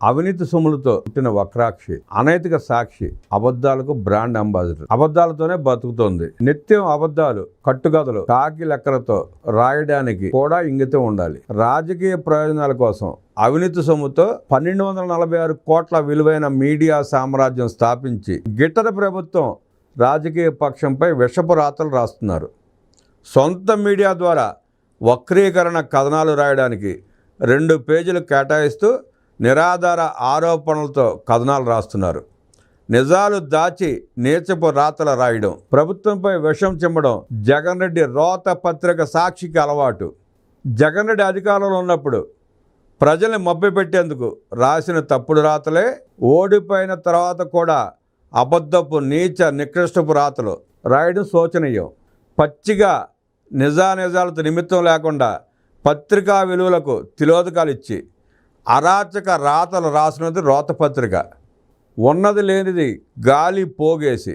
అవినీతి సొమ్ములతో పుట్టిన వక్రాక్షి, అనైతిక సాక్షి, అబద్ధాలకు brand ambassador. అబద్ధాలతోనే బతుకుతోంది. నిత్యం అబద్ధాలు, కట్టుకథలు, కాకి లెక్కలతో రాయడానికి కూడా ఇంగితం ఉండాలి. రాజకీయ ప్రయోజనాల కోసం అవినీతి సొమ్ముతో 1246 కోట్ల విలువైన మీడియా సామ్రాజ్యం స్థాపించి గిట్టని ప్రభుత్వం రాజకీయ పక్షంపై విషపు రాతలు రాస్తున్నారు. సొంత మీడియా ద్వారా వక్రీకరణ కథనాలు రాయడానికి 2 పేజీలు కేటాయిస్తూ నిరాధార ఆరోపణలతో కథనాలు రాస్తున్నారు. నిజాలు దాచి నీచపు రాతలు రాయడం, ప్రభుత్వంపై విషం చిమ్మడం జగన్ రెడ్డి రోత పత్రిక సాక్షికి అలవాటు. జగన్ రెడ్డి అధికారంలో ఉన్నప్పుడు ప్రజల్ని మభ్యపెట్టేందుకు రాసిన తప్పుడు రాతలే ఓడిపోయిన తర్వాత కూడా అబద్ధపు నీచ నికృష్టపు రాతలు రాయడం శోచనీయం. పచ్చిగా నిజాలతో నిమిత్తం లేకుండా పత్రికా విలువలకు తిలోదకాలు ఇచ్చి అరాచక రాతలు రాసినది రోతపత్రిక. ఉన్నది లేనిది గాలి పోగేసి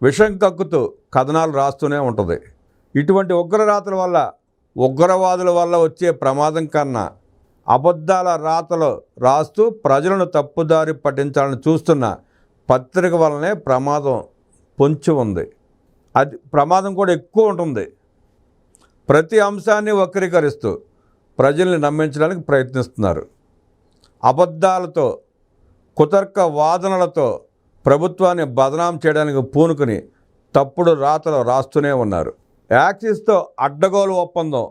విషం కక్కుతూ కథనాలు రాస్తూనే ఉంటుంది. ఇటువంటి ఉగ్ర రాతల వల్ల, ఉగ్రవాదుల వల్ల వచ్చే ప్రమాదం కన్నా అబద్ధాల రాతలు రాస్తూ ప్రజలను తప్పుదారి పట్టించాలని చూస్తున్న పత్రిక వల్లనే ప్రమాదం పొంచి ఉంది. అది ప్రమాదం కూడా ఎక్కువ ఉంటుంది. ప్రతి అంశాన్ని వక్రీకరిస్తూ ప్రజల్ని నమ్మించడానికి ప్రయత్నిస్తున్నారు. అబద్ధాలతో, కుతర్క వాదనలతో ప్రభుత్వాన్ని బదనాం చేయడానికి పూనుకుని తప్పుడు రాతలు రాస్తూనే ఉన్నారు. యాక్సిస్తో అడ్డగోలు ఒప్పందం,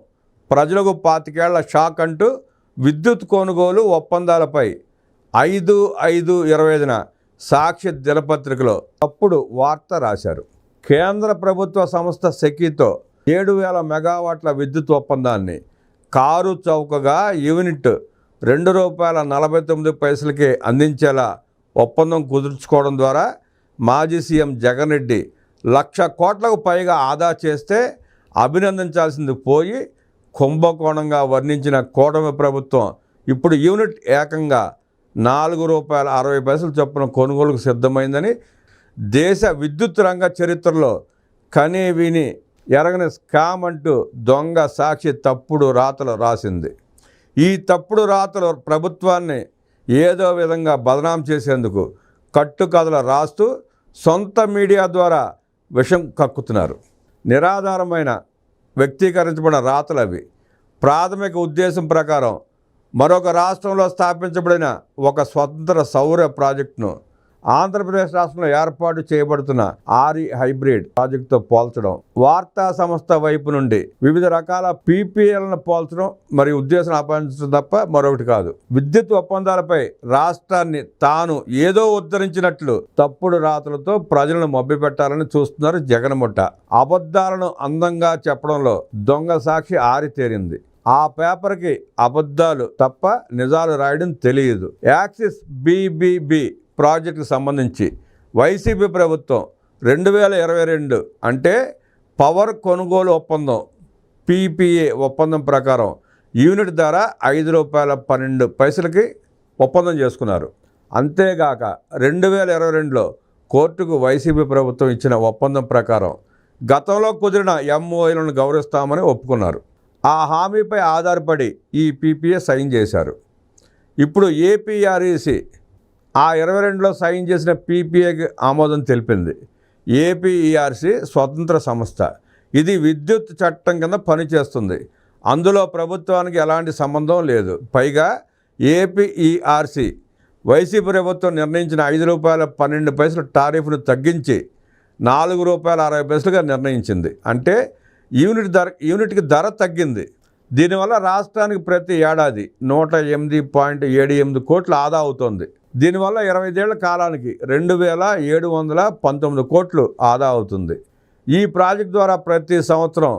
ప్రజలకు 25 ఏళ్ల షాక్ అంటూ విద్యుత్ కొనుగోలు ఒప్పందాలపై 5/5/25న సాక్షి దినపత్రికలో తప్పుడు వార్త రాశారు. కేంద్ర ప్రభుత్వ సంస్థ సెకీతో 7,000 మెగావాట్ల విద్యుత్ ఒప్పందాన్ని కారు చౌకగా యూనిట్ ₹2.49కే అందించేలా ఒప్పందం కుదుర్చుకోవడం ద్వారా మాజీ సీఎం జగన్ రెడ్డి 1,00,000 కోట్లకు పైగా ఆదా చేస్తే అభినందించాల్సింది పోయి కుంభకోణంగా వర్ణించిన కూటమి ప్రభుత్వం ఇప్పుడు యూనిట్ ఏకంగా ₹4.60 చొప్పున కొనుగోలుకు సిద్ధమైందని దేశ విద్యుత్ రంగ చరిత్రలో కనీ విని ఎరగని స్కామ్ అంటూ దొంగ సాక్షి తప్పుడు రాతలు రాసింది. ఈ తప్పుడు రాతలు ప్రభుత్వాన్ని ఏదో విధంగా బదనాం చేసేందుకు కట్టుకథలు రాస్తూ సొంత మీడియా ద్వారా విషం కక్కుతున్నారు. నిరాధారమైన వ్యక్తీకరించబడిన రాతలు అవి. ప్రాథమిక ఉద్దేశం ప్రకారం మరొక రాష్ట్రంలో స్థాపించబడిన ఒక స్వతంత్ర సౌర ప్రాజెక్టును ఆంధ్రప్రదేశ్ రాష్ట్రంలో ఏర్పాటు చేయబడుతున్న ఆరి హైబ్రిడ్ ప్రాజెక్టుతో పోల్చడం, వార్తా సంస్థ వైపు నుండి వివిధ రకాల పీపీఎల్ను పోల్చడం మరియు ఉద్దేశం ఆపాదించడం తప్ప మరొకటి కాదు. విద్యుత్ ఒప్పందాలపై రాష్ట్రాన్ని తాను ఏదో ఉద్ధరించినట్లు తప్పుడు రాతలతో ప్రజలను మభ్యపెట్టాలని చూస్తున్నారు జగన్ముట్ట. అబద్ధాలను అందంగా చెప్పడంలో దొంగ సాక్షి ఆరితేరింది. ఆ పేపర్కి అబద్ధాలు తప్ప నిజాలు రాయడం తెలియదు. యాక్సిస్ BBB ప్రాజెక్టుకు సంబంధించి వైసీపీ ప్రభుత్వం 2022 అంటే పవర్ కొనుగోలు ఒప్పందం PPA ఒప్పందం ప్రకారం యూనిట్ ధర ₹5.12కి ఒప్పందం చేసుకున్నారు. అంతేగాక 2022లో కోర్టుకు వైసీపీ ప్రభుత్వం ఇచ్చిన ఒప్పందం ప్రకారం గతంలో కుదిరిన MOUలను గౌరవిస్తామని ఒప్పుకున్నారు. ఆ హామీపై ఆధారపడి ఈ PPA సైన్ చేశారు. ఇప్పుడు APREC ఆ 22లో సైన్ చేసిన PPAకి ఆమోదం తెలిపింది. APERC స్వతంత్ర సంస్థ. ఇది విద్యుత్ చట్టం కింద పనిచేస్తుంది. అందులో ప్రభుత్వానికి ఎలాంటి సంబంధం లేదు. పైగా APERC వైసీపీ ప్రభుత్వం నిర్ణయించిన ₹5.12 టారిఫ్ను తగ్గించి ₹4.60గా నిర్ణయించింది. అంటే యూనిట్కి ధర తగ్గింది. దీనివల్ల రాష్ట్రానికి ప్రతి ఏడాది 108.78 కోట్ల ఆదా అవుతోంది. దీనివల్ల 25 ఏళ్ల కాలానికి 2,719 కోట్లు ఆదా అవుతుంది. ఈ ప్రాజెక్టు ద్వారా ప్రతి సంవత్సరం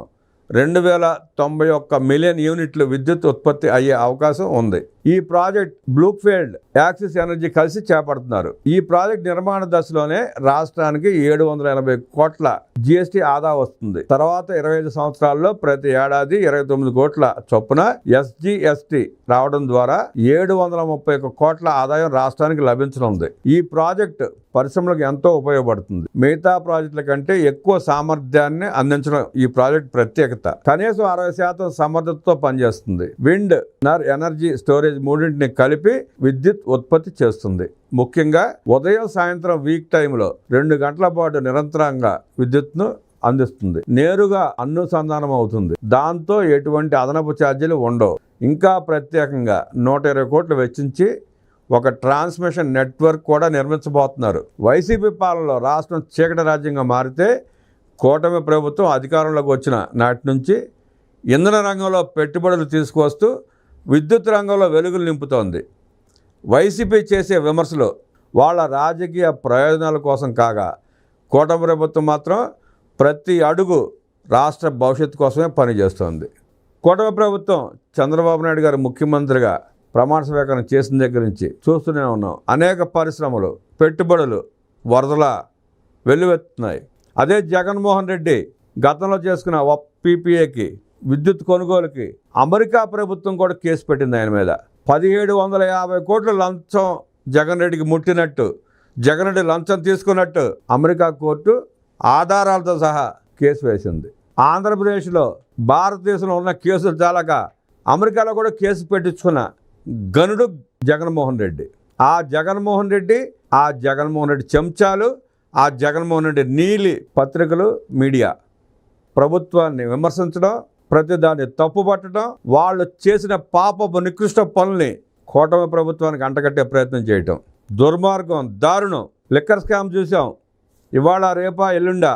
2,091 మిలియన్ యూనిట్లు విద్యుత్ ఉత్పత్తి అయ్యే అవకాశం ఉంది. ఈ ప్రాజెక్ట్ బ్లూఫీల్డ్, యాక్సిస్ ఎనర్జీ కలిసి చేపడుతున్నారు. ఈ ప్రాజెక్ట్ నిర్మాణ దశలోనే రాష్ట్రానికి 780 కోట్ల GST ఆదా వస్తుంది. తర్వాత 25 సంవత్సరాల్లో ప్రతి ఏడాది 29 కోట్ల చొప్పున SGST రావడం ద్వారా 731 కోట్ల ఆదాయం రాష్ట్రానికి లభించనుంది. ఈ ప్రాజెక్టు పరిశ్రమలకు ఎంతో ఉపయోగపడుతుంది. మిగతా ప్రాజెక్టుల కంటే ఎక్కువ సామర్థ్యాన్ని అందించడం ఈ ప్రాజెక్ట్ ప్రత్యేకత. కనీసం 100% సమర్థతతో పనిచేస్తుంది. విండ్, ఎనర్జీ స్టోరేజ్ మూడింటిని కలిపి విద్యుత్ ఉత్పత్తి చేస్తుంది. ముఖ్యంగా ఉదయం సాయంత్రం వీక్ టైంలో 2 గంటల పాటు నిరంతరంగా విద్యుత్ను అందిస్తుంది. నేరుగా అనుసంధానం అవుతుంది. దాంతో ఎటువంటి అదనపు ఛార్జీలు ఉండవు. ఇంకా ప్రత్యేకంగా 120 కోట్లు వెచ్చించి ఒక ట్రాన్స్మిషన్ నెట్వర్క్ కూడా నిర్మించబోతున్నారు. వైసీపీ పాలనలో రాష్ట్రం చీకటి రాజ్యంగా మారితే కూటమి ప్రభుత్వం అధికారంలోకి వచ్చిన నాటి నుంచి ఇంధన రంగంలో పెట్టుబడులు తీసుకువస్తూ విద్యుత్ రంగంలో వెలుగులు నింపుతోంది. వైసీపీ చేసే విమర్శలు వాళ్ళ రాజకీయ ప్రయోజనాల కోసం కాగా, కూటమి ప్రభుత్వం మాత్రం ప్రతి అడుగు రాష్ట్ర భవిష్యత్తు కోసమే పనిచేస్తోంది. కూటమి ప్రభుత్వం చంద్రబాబు నాయుడు గారు ముఖ్యమంత్రిగా ప్రమాణ స్వీకారం చేసిన దగ్గర నుంచి చూస్తూనే ఉన్నాం. అనేక పరిశ్రమలు, పెట్టుబడులు వరదలా వెల్లువెత్తున్నాయి. అదే జగన్మోహన్ రెడ్డి గతంలో చేసుకున్న PPAకి, విద్యుత్ కొనుగోలుకి అమెరికా ప్రభుత్వం కూడా కేసు పెట్టింది ఆయన మీద. 1750 కోట్ల లంచం జగన్ రెడ్డికి ముట్టినట్టు, జగన్ రెడ్డి లంచం తీసుకున్నట్టు అమెరికా కోర్టు ఆధారాలతో సహా కేసు వేసింది. ఆంధ్రప్రదేశ్లో భారతదేశంలో ఉన్న కేసులు చాలక అమెరికాలో కూడా కేసు పెట్టించుకున్న గనుడు జగన్మోహన్ రెడ్డి. ఆ జగన్మోహన్ రెడ్డి చెంచాలు, ఆ జగన్మోహన్ రెడ్డి నీలి పత్రికలు, మీడియా ప్రభుత్వాన్ని విమర్శించడం, ప్రతిదాన్ని తప్పుపట్టడం, వాళ్ళు చేసిన పాపపు నికృష్ట పనుల్ని కూటమి ప్రభుత్వానికి అంటగట్టే ప్రయత్నం చేయటం దుర్మార్గం, దారుణం. లిక్కర్ స్కామ్ చూసాం. ఇవాళ రేపా ఎల్లుండా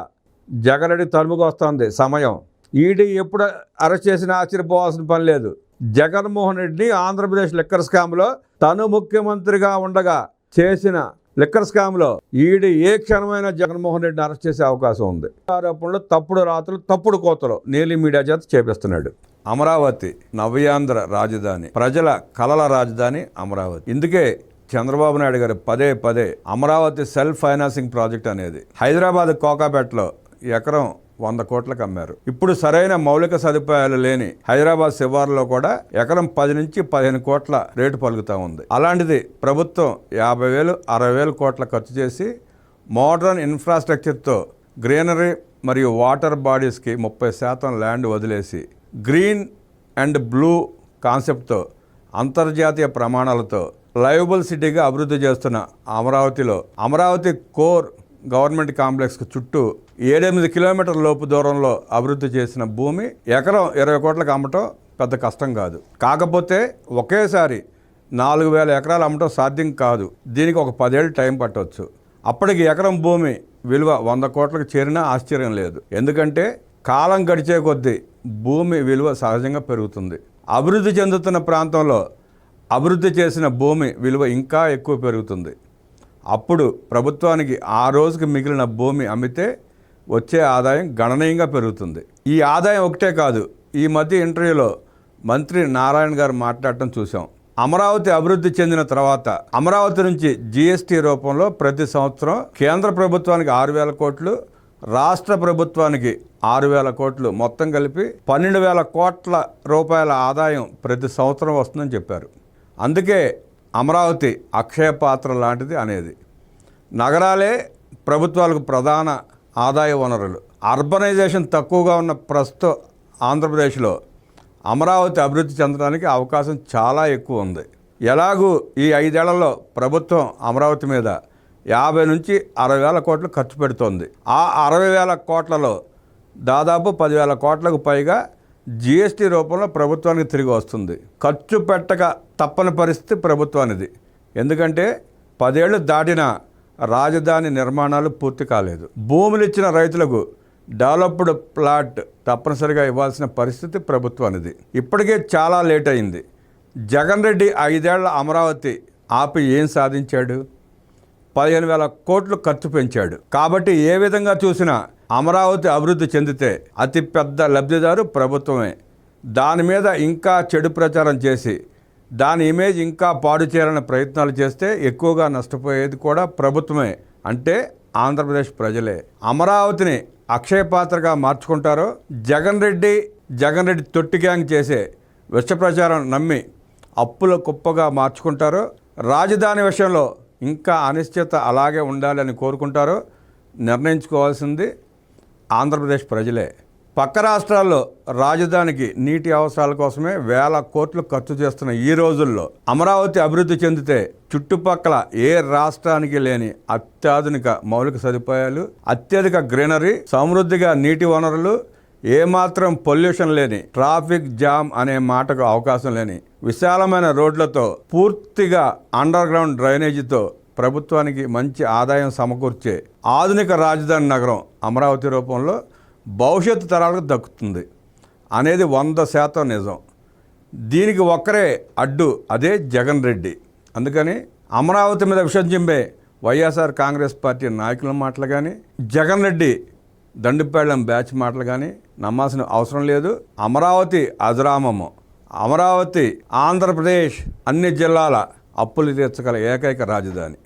జగన్ రెడ్డి తలుముకు వస్తుంది సమయం. ఈడీ ఎప్పుడు అరెస్ట్ చేసినా ఆశ్చర్యపోవాల్సిన పని లేదు. జగన్మోహన్ రెడ్డి ఆంధ్రప్రదేశ్ లిక్కర్ స్కామ్లో తను ముఖ్యమంత్రిగా ఉండగా చేసిన లిక్కర్ స్కామ్లో ఈడీ ఏ క్షణమైన జగన్మోహన్ రెడ్డిని అరెస్ట్ చేసే అవకాశం ఉంది. ఆరోపణలు, తప్పుడు రాతలు, తప్పుడు కోతలు నీలి మీడియా చేత చేపిస్తున్నాడు. అమరావతి నవ్యాంధ్ర రాజధాని, ప్రజల కలల రాజధాని అమరావతి. ఇందుకే చంద్రబాబు నాయుడు గారు పదే అమరావతి సెల్ఫ్ ఫైనాన్సింగ్ ప్రాజెక్ట్ అనేది హైదరాబాద్ కోకాపేటలో ఎకరం 100 కోట్లకు అమ్మారు. ఇప్పుడు సరైన మౌలిక సదుపాయాలు లేని హైదరాబాద్ శివార్లో కూడా ఎకరం 10 నుంచి 15 కోట్ల రేటు పలుకుతూ ఉంది. అలాంటిది ప్రభుత్వం 50,000, 60,000 కోట్ల ఖర్చు చేసి మోడర్న్ ఇన్ఫ్రాస్ట్రక్చర్తో గ్రీనరీ మరియు వాటర్ బాడీస్కి 30% ల్యాండ్ వదిలేసి గ్రీన్ అండ్ బ్లూ కాన్సెప్ట్తో అంతర్జాతీయ ప్రమాణాలతో లైవబుల్ సిటీగా అభివృద్ధి చేస్తున్న అమరావతి కోర్ గవర్నమెంట్ కాంప్లెక్స్కి చుట్టూ 7-8 కిలోమీటర్ల లోపు దూరంలో అభివృద్ధి చేసిన భూమి ఎకరం 20 కోట్లకు అమ్మటం పెద్ద కష్టం కాదు. కాకపోతే ఒకేసారి 4,000 ఎకరాలు అమ్మటం సాధ్యం కాదు. దీనికి ఒక 10 ఏళ్ళు టైం పట్టవచ్చు. అప్పటికి ఎకరం భూమి విలువ 100 కోట్లకు చేరినా ఆశ్చర్యం లేదు. ఎందుకంటే కాలం గడిచే కొద్దీ భూమి విలువ సహజంగా పెరుగుతుంది. అభివృద్ధి చెందుతున్న ప్రాంతంలో అభివృద్ధి చేసిన భూమి విలువ ఇంకా ఎక్కువ పెరుగుతుంది. అప్పుడు ప్రభుత్వానికి ఆ రోజుకి మిగిలిన భూమి అమ్మితే వచ్చే ఆదాయం గణనీయంగా పెరుగుతుంది. ఈ ఆదాయం ఒకటే కాదు, ఈ మధ్య ఇంటర్వ్యూలో మంత్రి నారాయణ గారు మాట్లాడటం చూసాం. అమరావతి అభివృద్ధి చెందిన తర్వాత అమరావతి నుంచి GST రూపంలో ప్రతి సంవత్సరం కేంద్ర ప్రభుత్వానికి 6,000 కోట్లు, రాష్ట్ర ప్రభుత్వానికి 6,000 కోట్లు, మొత్తం కలిపి 12,000 కోట్ల రూపాయల ఆదాయం ప్రతి సంవత్సరం వస్తుందని చెప్పారు. అందుకే అమరావతి అక్షయ పాత్ర లాంటిది అనేది. నగరాలే ప్రభుత్వాలకు ప్రధాన ఆదాయ వనరులు. అర్బనైజేషన్ తక్కువగా ఉన్న ప్రస్తుత ఆంధ్రప్రదేశ్లో అమరావతి అభివృద్ధి చెందడానికి అవకాశం చాలా ఎక్కువ ఉంది. ఎలాగూ ఈ 5 ఏళ్లలో ప్రభుత్వం అమరావతి మీద 50 నుంచి 60,000 కోట్లు ఖర్చు పెడుతోంది. ఆ 60,000 కోట్లలో దాదాపు 10,000 కోట్లకు పైగా GST రూపంలో ప్రభుత్వానికి తిరిగి వస్తుంది. ఖర్చు పెట్టక తప్పని పరిస్థితి ప్రభుత్వానిది. ఎందుకంటే 10 ఏళ్ళు దాటినా రాజధాని నిర్మాణాలు పూర్తి కాలేదు. భూములు ఇచ్చిన రైతులకు డెవలప్డ్ ప్లాట్ తప్పనిసరిగా ఇవ్వాల్సిన పరిస్థితి ప్రభుత్వానిది. ఇప్పటికే చాలా లేట్ అయింది. జగన్ రెడ్డి 5 ఏళ్ల అమరావతి ఆపి ఏం సాధించాడు? 15,000 కోట్లు ఖర్చు పెంచాడు. కాబట్టి ఏ విధంగా చూసినా అమరావతి అభివృద్ధి చెందితే అతిపెద్ద లబ్ధిదారు ప్రభుత్వమే. దాని మీద ఇంకా చెడు ప్రచారం చేసి దాని ఇమేజ్ ఇంకా పాడు చేయాలని ప్రయత్నాలు చేస్తే ఎక్కువగా నష్టపోయేది కూడా ప్రభుత్వమే, అంటే ఆంధ్రప్రదేశ్ ప్రజలే. అమరావతిని అక్షయ పాత్రగా మార్చుకుంటారో, జగన్ రెడ్డి తొట్టి గ్యాంగ్ చేసే విష ప్రచారం నమ్మి అప్పుల కుప్పగా మార్చుకుంటారో, రాజధాని విషయంలో ఇంకా అనిశ్చిత అలాగే ఉండాలని కోరుకుంటారో నిర్ణయించుకోవాల్సింది ఆంధ్రప్రదేశ్ ప్రజలే. పక్క రాష్ట్రాల్లో రాజధానికి నీటి అవసరాల కోసమే వేల కోట్లు ఖర్చు చేస్తున్న ఈ రోజుల్లో అమరావతి అభివృద్ధి చెందితే చుట్టుపక్కల ఏ రాష్ట్రానికి లేని అత్యాధునిక మౌలిక సదుపాయాలు, అత్యధిక గ్రీనరీ, సమృద్ధిగా నీటి వనరులు, ఏమాత్రం పొల్యూషన్ లేని, ట్రాఫిక్ జామ్ అనే మాటకు అవకాశం లేని విశాలమైన రోడ్లతో, పూర్తిగా అండర్ గ్రౌండ్ డ్రైనేజీతో ప్రభుత్వానికి మంచి ఆదాయం సమకూర్చే ఆధునిక రాజధాని నగరం అమరావతి రూపంలో భవిష్యత్తు తరాలకు దక్కుతుంది అనేది 100% నిజం. దీనికి ఒక్కరే అడ్డు, అదే జగన్ రెడ్డి. అందుకని అమరావతి మీద విషం చింపే వైఎస్ఆర్ కాంగ్రెస్ పార్టీ నాయకుల మాటలు కానీ, జగన్ రెడ్డి దండుపేళ్లం బ్యాచ్ మాటలు కానీ నమ్మాల్సిన అవసరం లేదు. అమరావతి అజరామము. అమరావతి ఆంధ్రప్రదేశ్ అన్ని జిల్లాల అప్పులు తీర్చగల ఏకైక రాజధాని.